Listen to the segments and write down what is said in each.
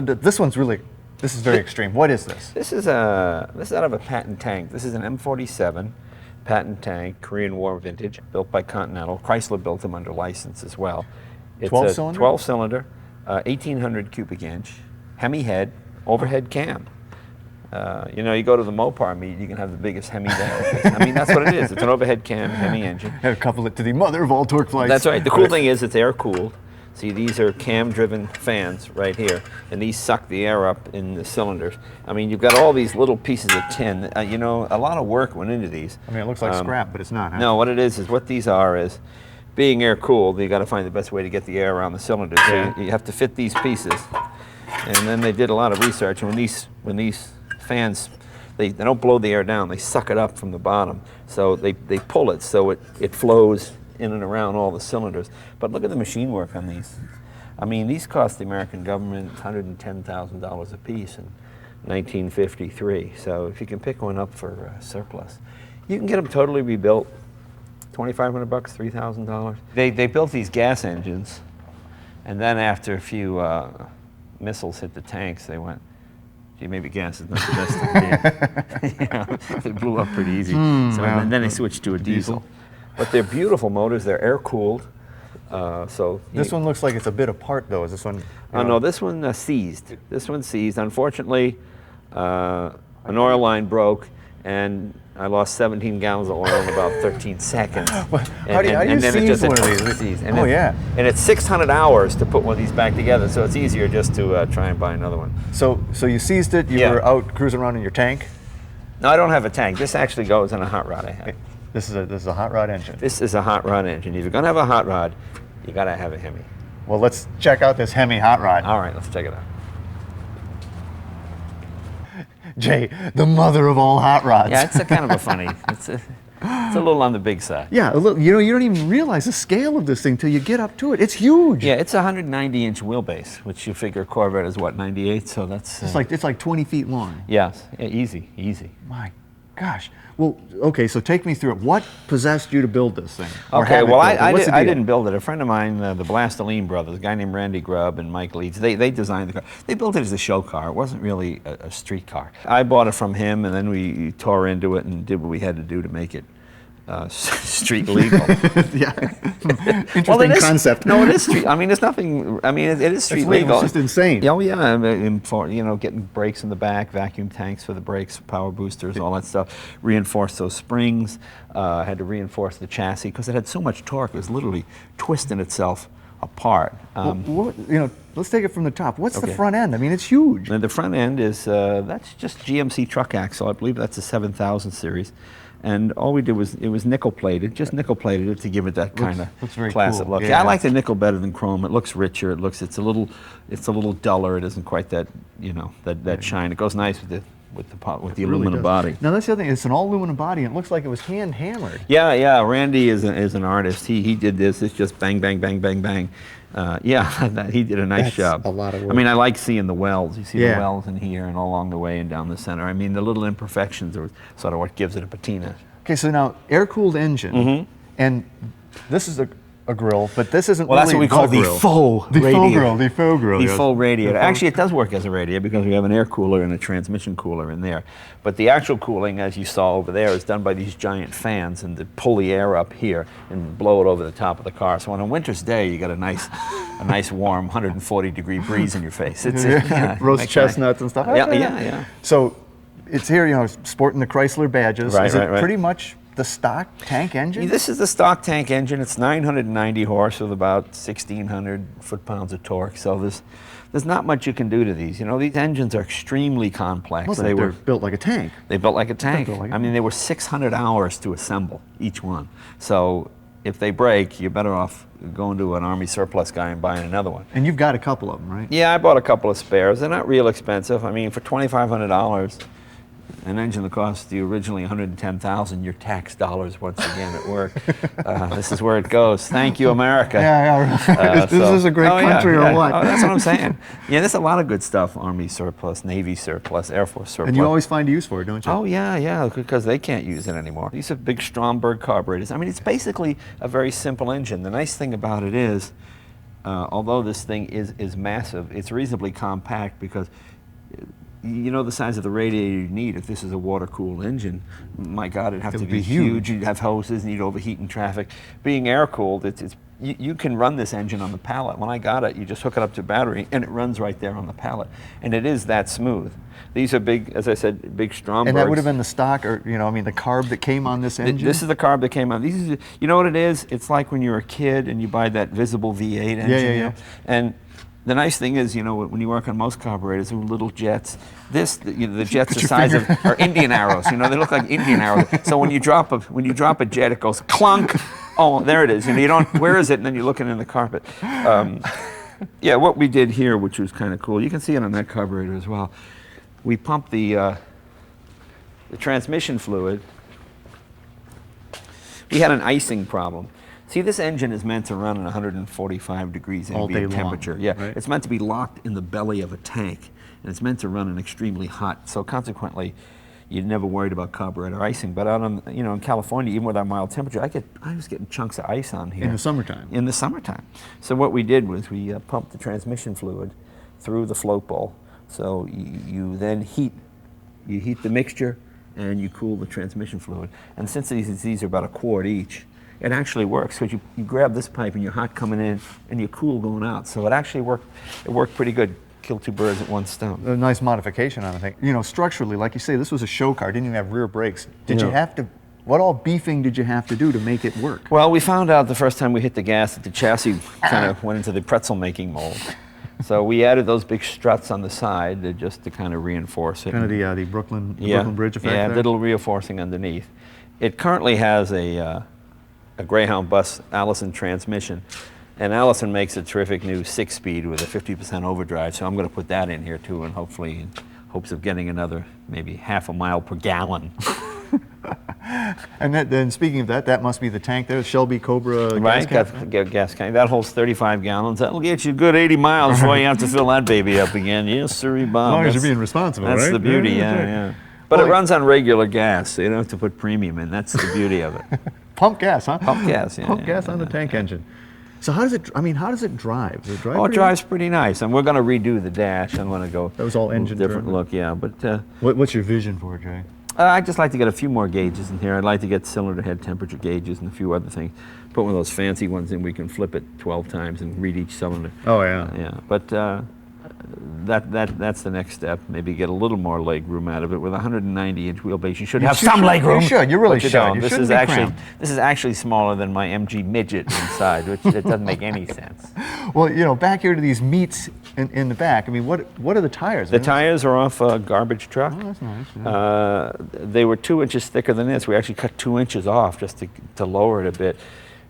but this one's really, this is very extreme. What is this? This is out of a patent tank. This is an M47 patent tank, Korean War vintage, built by Continental. Chrysler built them under license as well. It's 12 a cylinder? 12 cylinder, 1800 cubic inch, Hemi head, overhead cam. You know, you go to the Mopar meet, you can have the biggest Hemi there. I mean, that's what it is. It's an overhead cam Hemi engine. And couple it to the mother of all torque flights. That's right. The cool thing is it's air cooled. See, these are cam-driven fans right here, and these suck the air up in the cylinders. I mean, you've got all these little pieces of tin. You know, a lot of work went into these. I mean, it looks like scrap, but it's not, huh? No, what it is what these are is, being air-cooled, you got to find the best way to get the air around the cylinders. Yeah. So you have to fit these pieces, and then they did a lot of research, and when these fans, they don't blow the air down, they suck it up from the bottom. So they pull it so it flows in and around all the cylinders. But look at the machine work on these. I mean, these cost the American government $110,000 a piece in 1953. So if you can pick one up for surplus, you can get them totally rebuilt. $2,500, $3,000. They built these gas engines, and then after a few missiles hit the tanks, they went, gee, maybe gas is not the best idea. You know, they blew up pretty easy. And then they switched to a diesel. But they're beautiful motors. They're air-cooled. This one looks like it's a bit apart, though. Is this one? Oh, no, this one seized. This one seized. Unfortunately, an oil line broke, and I lost 17 gallons of oil in about 13 seconds. How do you seize one of these? And yeah. And it's 600 hours to put one of these back together, so it's easier just to try and buy another one. So you seized it. You were out cruising around in your tank. No, I don't have a tank. This actually goes in a hot rod I have. This is a hot rod engine. This is a hot rod engine. If you're going to have a hot rod, you got to have a Hemi. Well, let's check out this Hemi hot rod. All right, let's check it out. Jay, the mother of all hot rods. Yeah, it's a kind of a funny. It's a little on the big side. Yeah, look, you know, you don't even realize the scale of this thing till you get up to it. It's huge. Yeah, it's a 190-inch wheelbase, which you figure Corvette is what, 98? So that's it's like 20 feet long. Yes, yeah, easy. My gosh. Well, okay, so take me through it. What possessed you to build this thing? Okay, well, I didn't build it. A friend of mine, the Blastolene brothers, a guy named Randy Grubb and Mike Leeds, they designed the car. They built it as a show car. It wasn't really a street car. I bought it from him, and then we tore into it and did what we had to do to make it street legal. Yeah. Interesting concept. No, it is street. I mean, there's nothing. I mean, it is street legal. It's just insane. Oh yeah, you know, getting brakes in the back, vacuum tanks for the brakes, power boosters, all that stuff. Reinforce those springs. Had to reinforce the chassis because it had so much torque. It was literally twisting itself apart. You know, let's take it from the top. What's the front end? I mean, it's huge. And the front end is that's just GMC truck axle. I believe that's a 7000 series. And all we did was, it was nickel plated, just nickel plated it to give it that kind of classic look. Yeah, I like the nickel better than chrome. It looks richer. It's a little duller. It isn't quite that, you know, that shine. It goes nice with the aluminum body. Now that's the other thing. It's an all aluminum body, and it looks like it was hand hammered. Yeah. Randy is an artist. He did this. It's just bang, bang, bang, bang, bang. He did a nice job. A lot of work. I mean, I like seeing the wells. You see the wells in here and all along the way and down the center. I mean, the little imperfections are sort of what gives it a patina. Okay, so now air-cooled engine, and this is a grill, but this isn't well, really that's what we call the faux radiator. The faux grill. The faux radiator. Actually, it does work as a radiator because we have an air cooler and a transmission cooler in there. But the actual cooling, as you saw over there, is done by these giant fans, and they pull the air up here and blow it over the top of the car. So on a winter's day, you got a nice warm 140-degree breeze in your face. Roast chestnuts and stuff. Yeah. So it's here, you know, sporting the Chrysler badges. Right, is it pretty much the stock tank engine? This is the stock tank engine. It's 990 horse with about 1,600 foot-pounds of torque. So there's not much you can do to these. You know, these engines are extremely complex. Well, they're built like a tank. They built like a tank. I mean, they were 600 hours to assemble each one. So if they break, you're better off going to an Army surplus guy and buying another one. And you've got a couple of them, right? Yeah, I bought a couple of spares. They're not real expensive. I mean, for $2,500, an engine that cost you originally $110,000, your tax dollars once again at work. This is where it goes. Thank you, America. Yeah. This is a great country or what? Oh, that's what I'm saying. Yeah, there's a lot of good stuff. Army surplus, Navy surplus, Air Force surplus. And you always find a use for it, don't you? Oh, yeah, because they can't use it anymore. These are big Stromberg carburetors. I mean, it's basically a very simple engine. The nice thing about it is although this thing is massive, it's reasonably compact because you know the size of the radiator you need if this is a water-cooled engine. My God, it'd have to be huge. You'd have hoses, and you'd overheat in traffic. Being air-cooled, you can run this engine on the pallet. When I got it, you just hook it up to battery, and it runs right there on the pallet. And it is that smooth. These are big, as I said, big Strombergs. And that would have been the stock, or I mean, the carb that came on this engine? This is the carb that came on. You know what it is? It's like when you're a kid and you buy that visible V8 engine. Yeah. You know? And the nice thing is, when you work on most carburetors, they're little jets. The jets the size of are Indian arrows. They look like Indian arrows. So when you drop a jet, it goes clunk. Oh, there it is. You don't. Where is it? And then you're looking in the carpet. Yeah, what we did here, which was kind of cool. You can see it on that carburetor as well. We pumped the transmission fluid. We had an icing problem. See, this engine is meant to run at 145 degrees ambient temperature. Long, yeah, right? It's meant to be locked in the belly of a tank, and it's meant to run in extremely hot. So consequently, you're never worried about carburetor icing. But out on, in California, even with our mild temperature, I was getting chunks of ice on here. In the summertime. In the summertime. So what we did was we pumped the transmission fluid through the float bowl. So you then heat the mixture, and you cool the transmission fluid. And since these are about a quart each, it actually works because you grab this pipe and you're hot coming in and you're cool going out. So it actually worked. It worked pretty good. Kill two birds with one stone. A nice modification on the thing. Structurally, like you say, this was a show car. Didn't even have rear brakes. Did you have to? What all beefing did you have to do to make it work? Well, we found out the first time we hit the gas that the chassis kind of went into the pretzel making mold. So we added those big struts on the side just to kind of reinforce it. Kind of the Brooklyn Bridge effect. Yeah, there? little reinforcing underneath. It currently has a Greyhound bus Allison transmission, and Allison makes a terrific new 6-speed with a 50% overdrive. So I'm going to put that in here too, and hopefully, in hopes of getting another maybe half a mile per gallon. And then speaking of that must be the tank there, Shelby Cobra Right, gas cap. gas tank. That holds 35 gallons. That'll get you a good 80 miles before you have to fill that baby up again. Yes, sirree, Bob. As long as you're being responsible, That's right? the beauty, yeah. But it runs on regular gas, so you don't have to put premium in. That's the beauty of it. Pump gas, huh? Pump gas, yeah. Pump gas on the tank engine. So how does it drive? Does it drive? Oh, it drives pretty nice, and we're going to redo the dash. I'm going to go. That was all engine different driven? look, yeah. But What's your vision for it, Jay? I'd just like to get a few more gauges in here. I'd like to get cylinder head temperature gauges and a few other things. Put one of those fancy ones in. We can flip it 12 times and read each cylinder. Oh yeah. Yeah, but that's the next step. Maybe get a little more leg room out of it. With a 190-inch wheelbase, you should have some leg room. You should. You really should. Don't. You This shouldn't is be actually cramped. actually smaller than my MG midget inside, which it doesn't make any sense. Well, back here to these meats in the back. I mean, what are the tires? The tires are off a garbage truck. Oh, that's nice. Yeah. They were 2 inches thicker than this. We actually cut 2 inches off just to lower it a bit.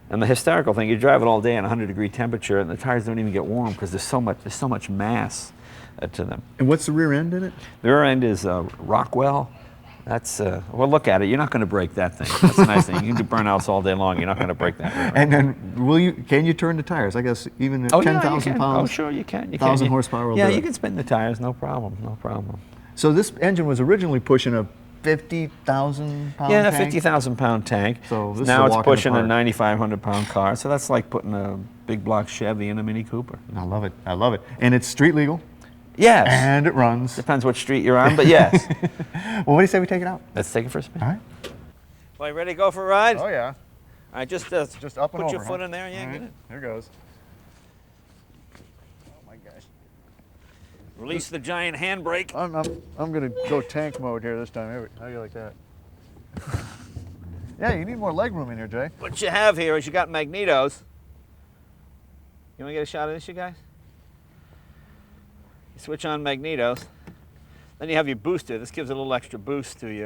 And the hysterical thing, you drive it all day in 100-degree temperature, and the tires don't even get warm because there's so much mass to them. And what's the rear end in it? The rear end is Rockwell. That's well, look at it. You're not going to break that thing. That's a nice thing. You can do burnouts all day long. You're not going to break that rear end. And then can you turn the tires? I guess even at 10,000 pounds. Oh, sure, you can. 1,000 horsepower will Yeah, do it. you can spin the tires. No problem. No problem. So this engine was originally pushing a 50,000 pound Yeah, tank? 50,000 pound tank. So this is now a it's walk in the pushing a park. 9,500 pound car. So that's like putting a big block Chevy in a Mini Cooper. I love it. I love it. And it's street legal. Yes. And it runs. Depends what street you're on, but yes. Well, what do you say we take it out? Let's take it for a spin. All right. Well, you ready to go for a ride? Oh yeah. All right, just up and put your over, foot huh? in there. Yeah, All get right. it. Here goes. Oh my gosh. Release the giant handbrake. I'm gonna go tank mode here this time. How do you like that? Yeah, you need more leg room in here, Jay. What you have here is you got magnetos. You want to get a shot of this, you guys? You switch on magnetos. Then you have your booster. This gives a little extra boost to you.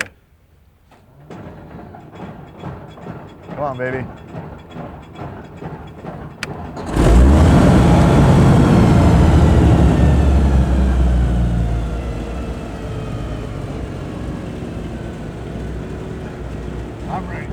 Come on, baby. I'm ready.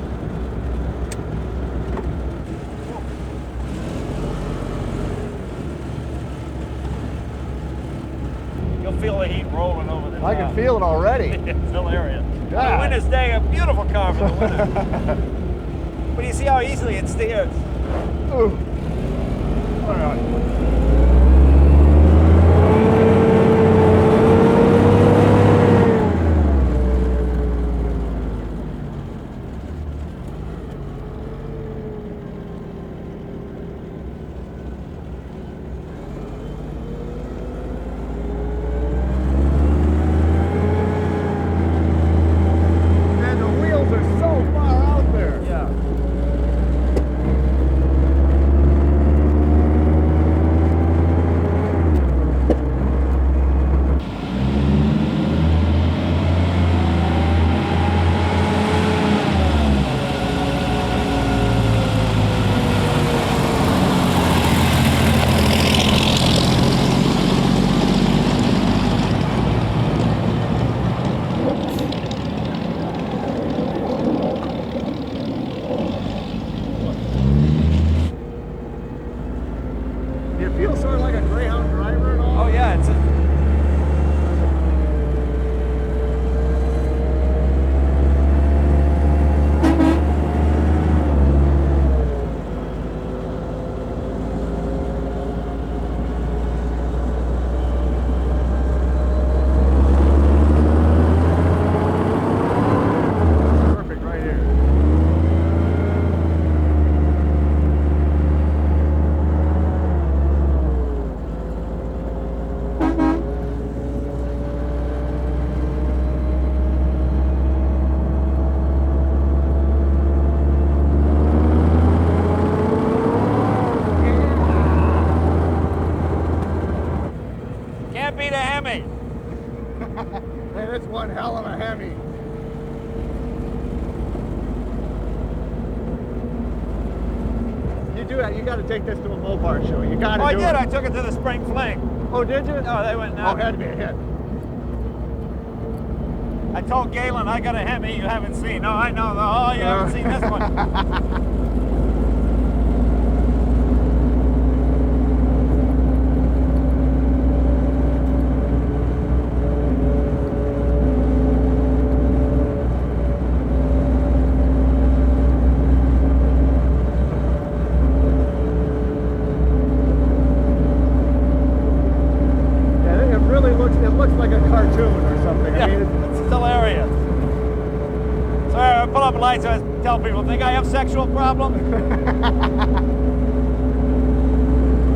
You'll feel the heat rolling over the top. I can feel it already. It's hilarious. God. On a winter's day, a beautiful car for the winter. But you see how easily it steers. Ooh. And the wheels are so far out there. Yeah. You feel sort of like a Greyhound driver and all? Oh yeah, it's a, Perfect right here. can't beat a Hemi. Man, it's one hell of a Hemi. You do that. You got to take this to a Mopar show. You got to Oh, I do did. it. I took it to the Spring Fling. Oh, did you? Oh, they went Oh, nuts. had to be a hit. I told Galen I got a Hemi you haven't seen. Oh, I know. Oh, you haven't seen this one. Yeah, it really looks like a cartoon or something. Yeah, I mean, it's, it's hilarious. Sorry, I pull up lights. I tell people, think I have sexual problems?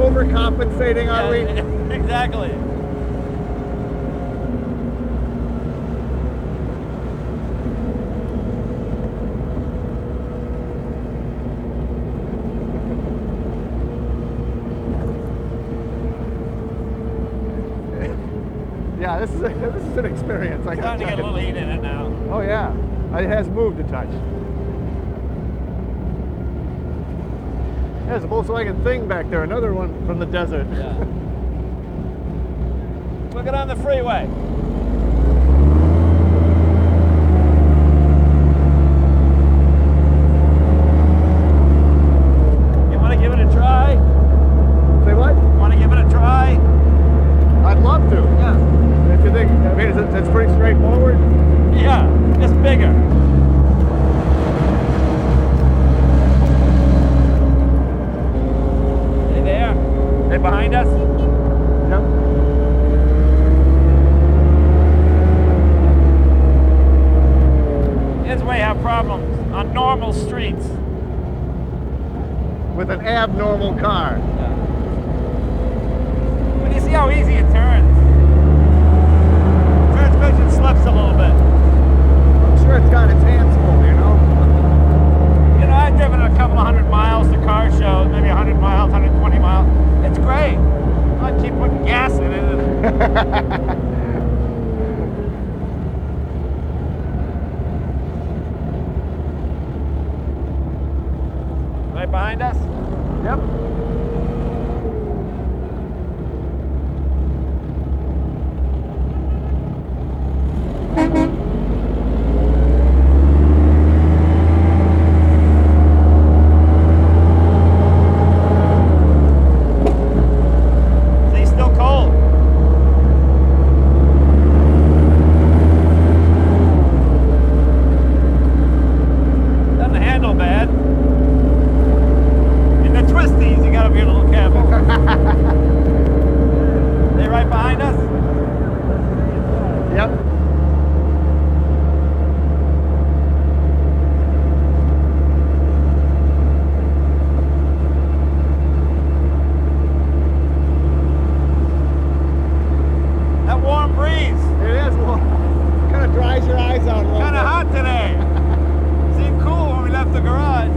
overcompensating, are we? Exactly. Yeah, this is an experience. I Starting to gotta get a tell little you. heat in it now. Oh yeah, it has moved a touch. There's a Volkswagen thing back there, another one from the desert. Yeah. Look it on the freeway. You want to give it a try? Say what? Want to give it a try? I'd love to. Yeah. If you think, I mean, it's pretty straightforward. Yeah, just bigger. They there? They behind us? Yep. Here's where you have problems on normal streets. With an abnormal car. But you see how easy it turns? Transmission slips a little bit. I'm sure it's got its hands full, you know? You know, I've driven a couple of 100 miles to car shows, maybe 100 miles, 120 miles. It's great. I keep putting gas in it. Right behind us? Yep. See, still cold. Doesn't handle bad. In the twisties, you gotta be a little careful. it dries your eyes out a little Kind of hot today. Seemed cool when we left the garage.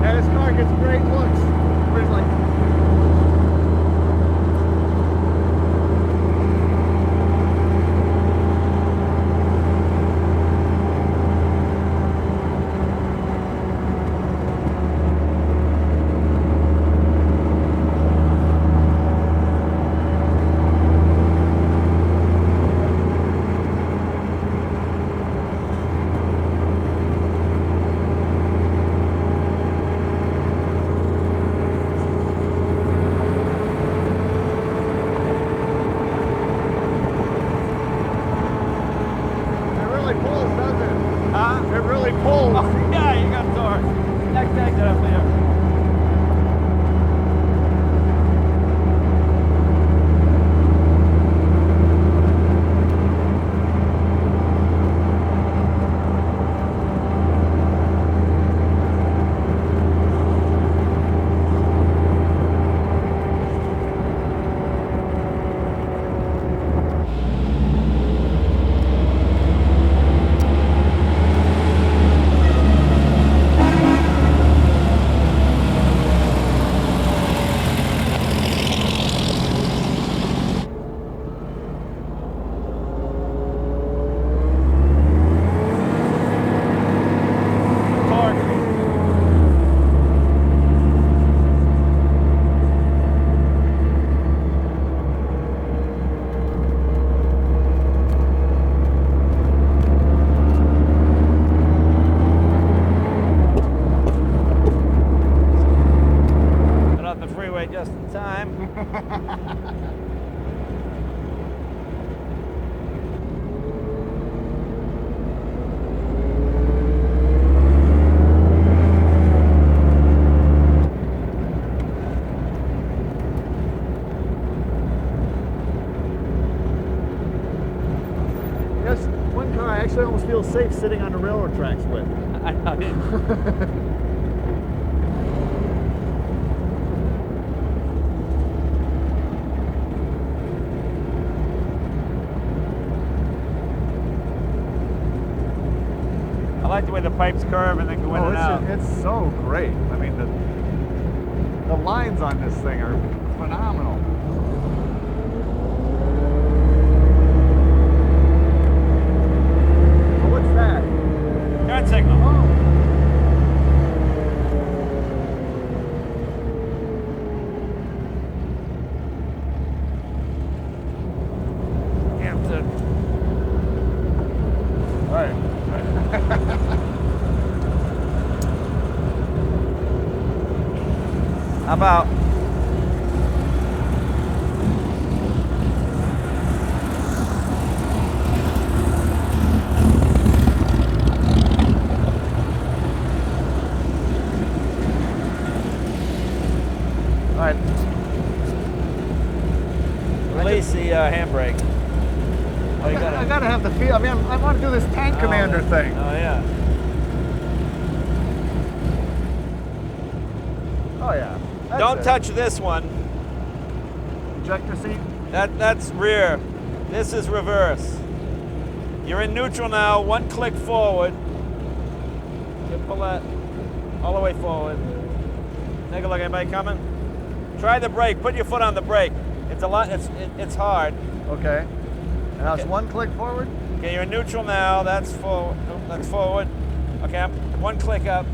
Yeah, this car gets great looks. Where's like just in time. Yes, one car I actually almost feel safe sitting on the railroad tracks with. I know. I like the way the pipes curve and then go in and out. It's so great. I mean, the lines on this thing are phenomenal. Oh, what's that? Turn signal. Oh. Hampton. Right. How about release the handbrake? Oh, you I gotta have the feel. I mean, I want to do this tank commander thing. Oh yeah. Oh yeah. Don't touch this one. Ejector seat. That's rear. This is reverse. You're in neutral now. One click forward. You pull that all the way forward. Take a look. Anybody coming? Try the brake. Put your foot on the brake. It's a lot. It's hard. Okay. And that's Okay. one click forward. Okay, you're in neutral now. That's forward. Nope, that's forward. Okay, one click up.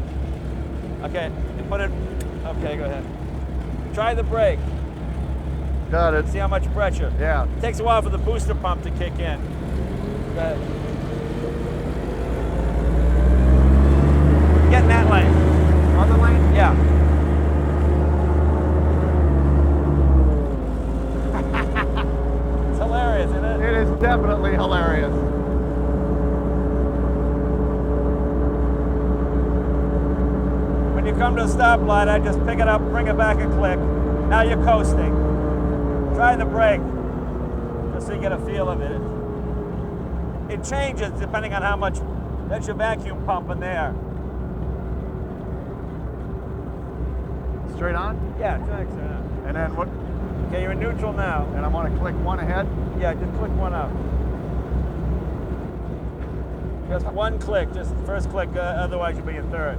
Okay, you put it. Okay, go ahead. Try the brake. Got it. See how much pressure. Yeah. It takes a while for the booster pump to kick in. Go ahead. Get in that lane. On the lane. Yeah. It's hilarious, isn't it? It is definitely hilarious. When you come to a stoplight, I just pick it up, bring it back a click. Now you're coasting. Try the brake, just so you get a feel of it. It changes depending on how much, that's your vacuum pump in there. Straight on. Yeah, try it. And then what? Okay, you're in neutral now. And I want to click one ahead. Yeah, just click one up. Just one click, just first click, otherwise you'll be in third.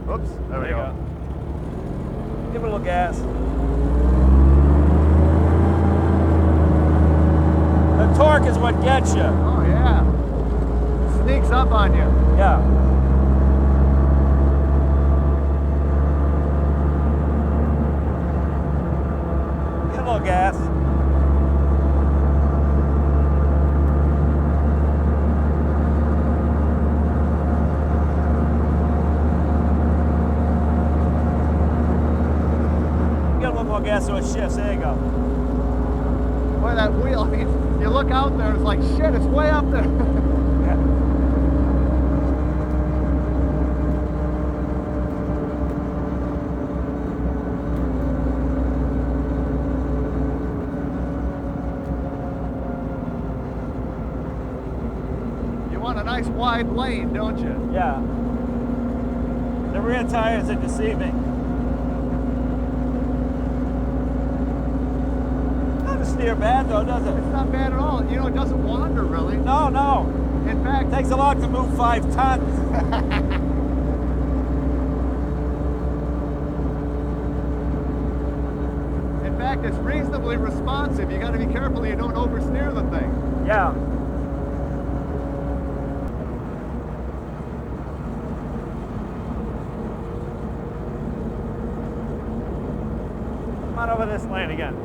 Oops, there we go. Give it a little gas. The torque is what gets you. Oh yeah. Sneaks up on you. Yeah. Get a little gas. Get a little more gas so it shifts. There you go. Boy, that wheel, I mean, you look out there, it's like, shit, it's way up there. You want a nice wide lane, don't you? Yeah. The rear tires are deceiving. Doesn't steer bad though, does it? It's not bad at all. You know, it doesn't wander really. No, no. In fact, It takes a lot to move 5 tons. in fact, it's reasonably responsive. You got to be careful you don't oversteer the thing. Yeah. Come on over this lane again.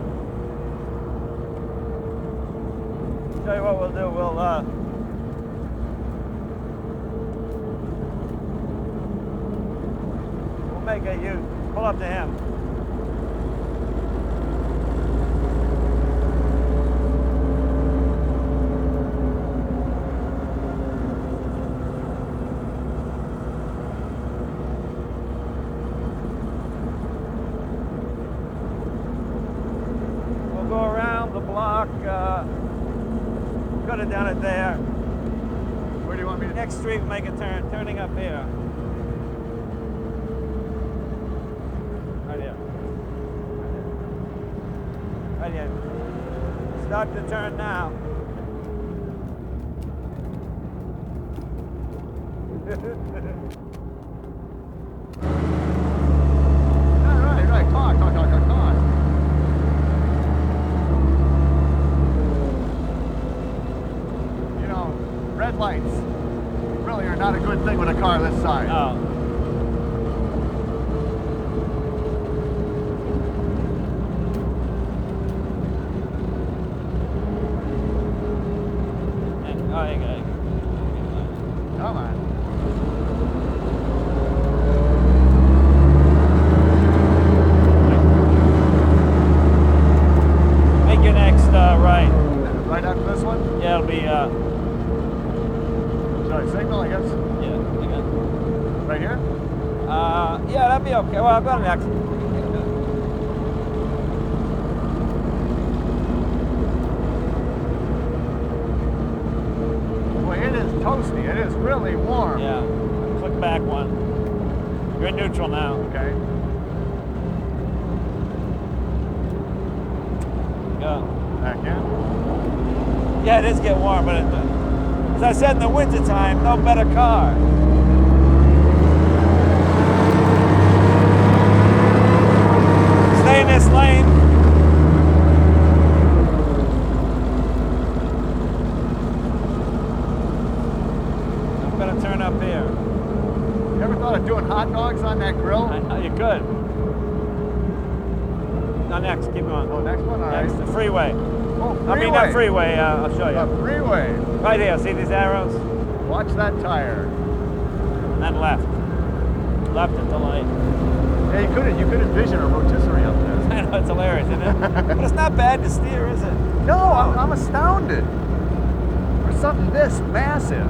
Tell you what we'll do. We'll make a U. Pull up to him. We'll go around the block. Could have done it there. Where do you want me to? Next street, make a turn. Turning up here. Right here. Right here. Start the turn now. Right. Talk. You know, red lights really are not a good thing with a car this size. Oh. Oh, you got it. Come on. Make your next right. Right after this one? Yeah, it'll be, Should I signal, I guess? yeah, again. Right here? Yeah, that'd be okay. Well, I've got an next. Boy, it is toasty. It is really warm. Yeah. Click back one. You're in neutral now. Okay. Go. Back in. Yeah, it is get warm, but as I said, in the wintertime, no better car. Stay in this lane. I'm gonna turn up here. You ever thought of doing hot dogs on that grill? I know you could. No, next, keep going. Oh, next one? All right. Next, the freeway. Oh, freeway. I mean, not freeway, I'll show you. The freeway. Right here, see these arrows? Watch that tire. And then left. Left at the light. Yeah, you could envision a rotisserie up there. I know, it's hilarious, isn't it? But it's not bad to steer, is it? No, I'm astounded. For something this massive.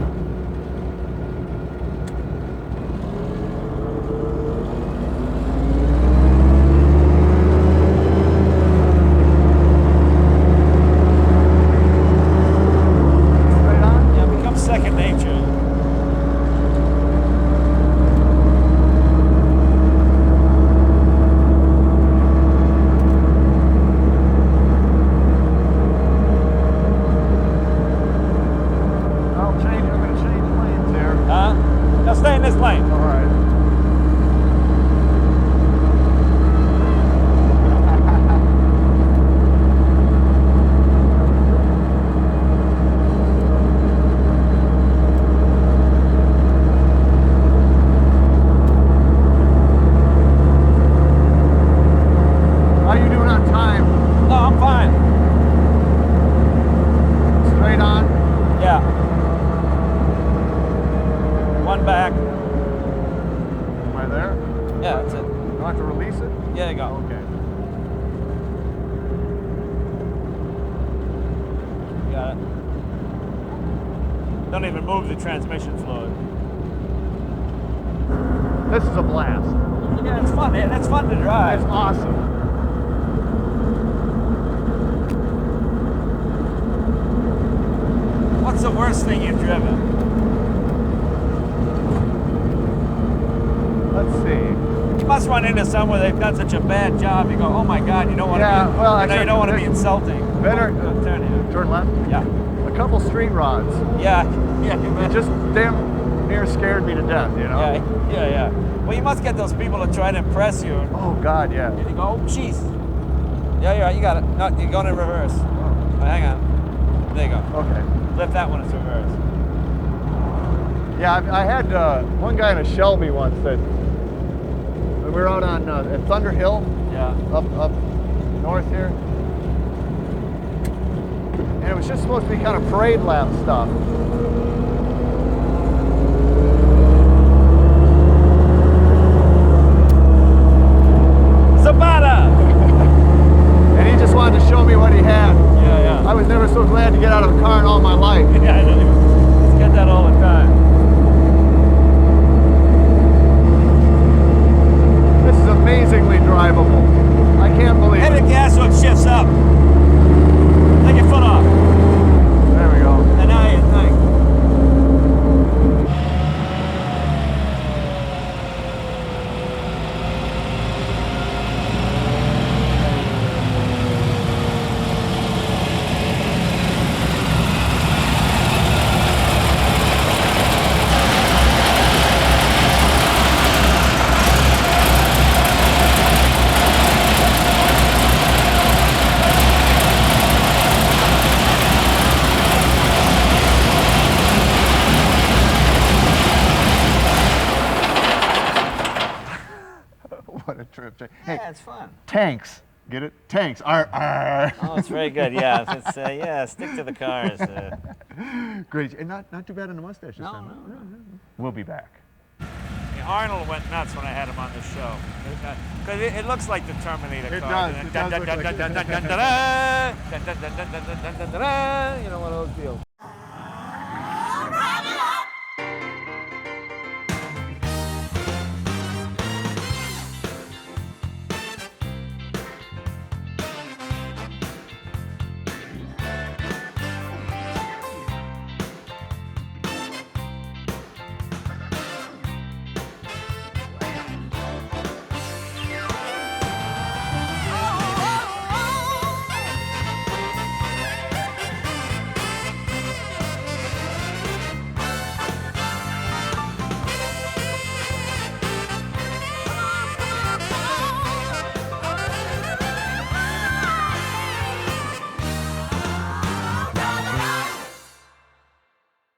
Don't even move the transmission fluid. This is a blast. Yeah, it's fun. It's fun to drive. It's awesome. What's the worst thing you've driven? Let's see. You must run into some where they've done such a bad job. You go, oh my God, you don't want to. Yeah, be, well, you, know, you don't want to be insulting. Better turn here. turn left. Yeah. A couple street rods. Yeah. Yeah. You It bet. just damn near scared me to death, you know? Yeah. Well, you must get those people to try to impress you. Oh God, yeah. And you go, oh, jeez. Yeah, you're right. You got it. No, you're going in reverse. Oh, hang on. There you go. Okay. Lift that one into reverse. Yeah, I had one guy in a Shelby once that we were out on at Thunder Hill, Yeah. up north here, and it was just supposed to be kind of parade lap stuff. Zapata! And he just wanted to show me what he had. Yeah. I was never so glad to get out of a car in all my life. Yeah, I don't even. Let's get that all the time. This is amazingly drivable. I can't believe And the it. gas hook shifts up. Take your foot off. There we go. And now you think. What a trip. Hey, Yeah, it's fun. tanks. Get it? Tanks. Arr, arr. Oh, it's very good. Yeah, it's yeah. Stick to the cars. Great. And not too bad in the mustache this time. No. We'll be back. Arnold went nuts when I had him on the show because it looks like the Terminator It car. does. It does look like it. You know, one of those deals.